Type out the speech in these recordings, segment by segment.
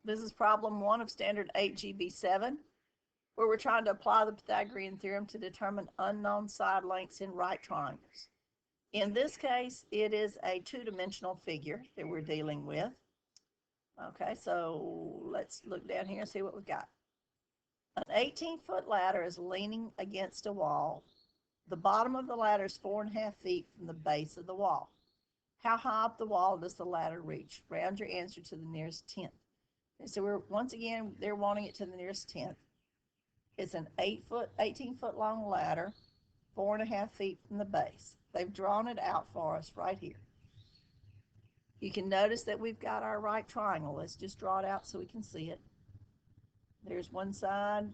This is problem 1 of standard 8GB7, where we're trying to apply the Pythagorean theorem to determine unknown side lengths in right triangles. In this case, it is a two-dimensional figure that we're dealing with. Okay, so let's look down here and see what we've got. An 18-foot ladder is leaning against a wall. The bottom of the ladder is 4.5 feet from the base of the wall. How high up the wall does the ladder reach? Round your answer to the nearest tenth. And so once again, they're wanting it to the nearest tenth. It's an 18-foot long ladder, 4.5 feet from the base. They've drawn it out for us right here. You can notice that we've got our right triangle. Let's just draw it out so we can see it. There's one side.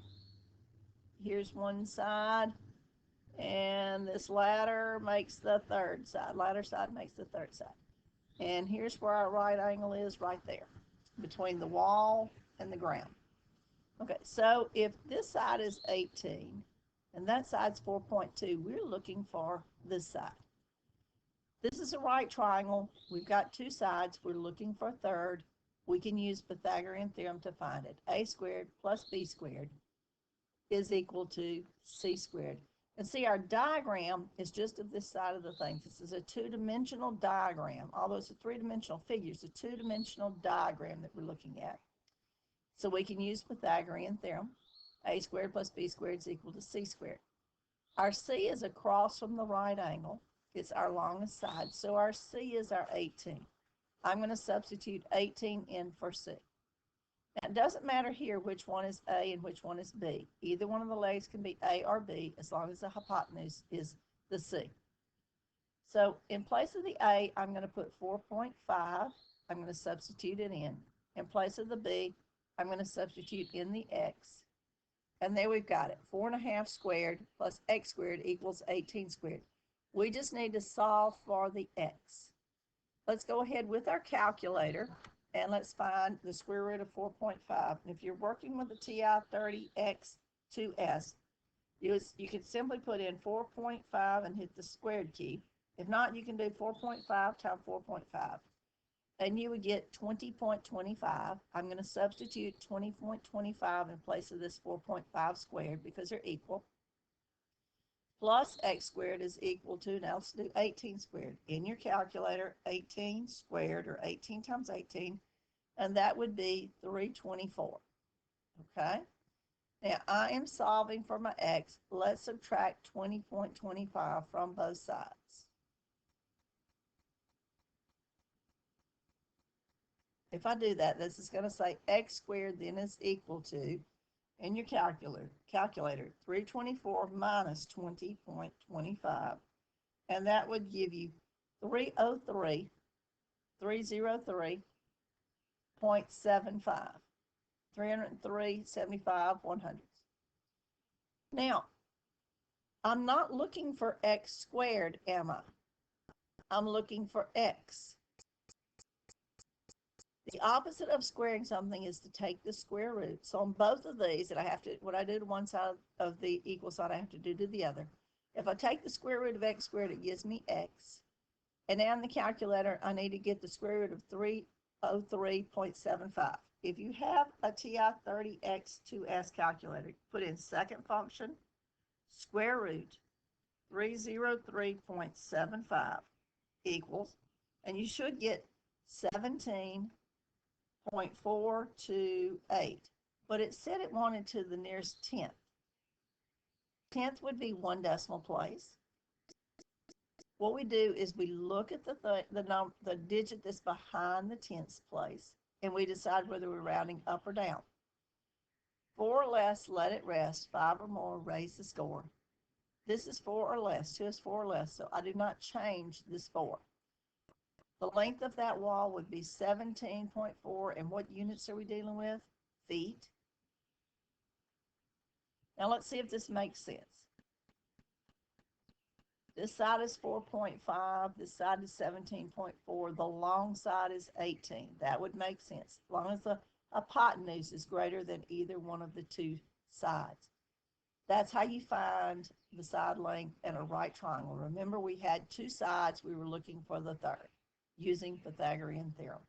Here's one side. And this ladder makes the third side. Ladder side makes the third side. And here's where our right angle is, right there, between the wall and the ground. Okay, so if this side is 18 and that side's 4.2, we're looking for this side. This is a right triangle. We've got two sides. We're looking for a third. We can use Pythagorean theorem to find it. A squared plus b squared is equal to c squared. And see, our diagram is just of this side of the thing. This is a two-dimensional diagram. Although it's a three-dimensional figure, it's a two-dimensional diagram that we're looking at. So we can use Pythagorean theorem. A squared plus b squared is equal to c squared. Our c is across from the right angle. It's our longest side. So our c is our 18. I'm going to substitute 18 in for c. Now, it doesn't matter here which one is A and which one is B. Either one of the legs can be A or B as long as the hypotenuse is the C. So in place of the A, I'm going to put 4.5. I'm going to substitute it in. In place of the B, I'm going to substitute in the X. And there we've got it. 4.5 squared plus X squared equals 18 squared. We just need to solve for the X. Let's go ahead with our calculator. And let's find the square root of 4.5. And if you're working with the TI-30X2S, you can simply put in 4.5 and hit the squared key. If not, you can do 4.5 times 4.5. And you would get 20.25. I'm going to substitute 20.25 in place of this 4.5 squared because they're equal. Plus x squared is equal to, now let's do 18 squared. In your calculator, 18 squared, or 18 times 18, and that would be 324. Okay? Now, I am solving for my x. Let's subtract 20.25 from both sides. If I do that, this is going to say x squared then is equal to, in your calculator, 324 minus 20.25, and that would give you 303.75, 303.75/100. Now, I'm not looking for x squared, am I? I'm looking for x. The opposite of squaring something is to take the square root. So on both of these, and what I do to one side of the equal side, I have to do to the other. If I take the square root of x squared, it gives me x. And now in the calculator, I need to get the square root of 303.75. If you have a TI-30X2S calculator, put in second function, square root, 303.75 equals, and you should get 17.428, but it said it wanted to the nearest tenth. Tenth would be one decimal place. What we do is we look at the digit that's behind the tenths place, and we decide whether we're rounding up or down. 4 or less, let it rest. 5 or more, raise the score. This is 4 or less. 2 is 4 or less, so I do not change this 4. The length of that wall would be 17.4, and what units are we dealing with? Feet. Now let's see if this makes sense. This side is 4.5, this side is 17.4, the long side is 18. That would make sense, as long as the hypotenuse is greater than either one of the two sides. That's how you find the side length in a right triangle. Remember, we had two sides, we were looking for the third, using Pythagorean theorem.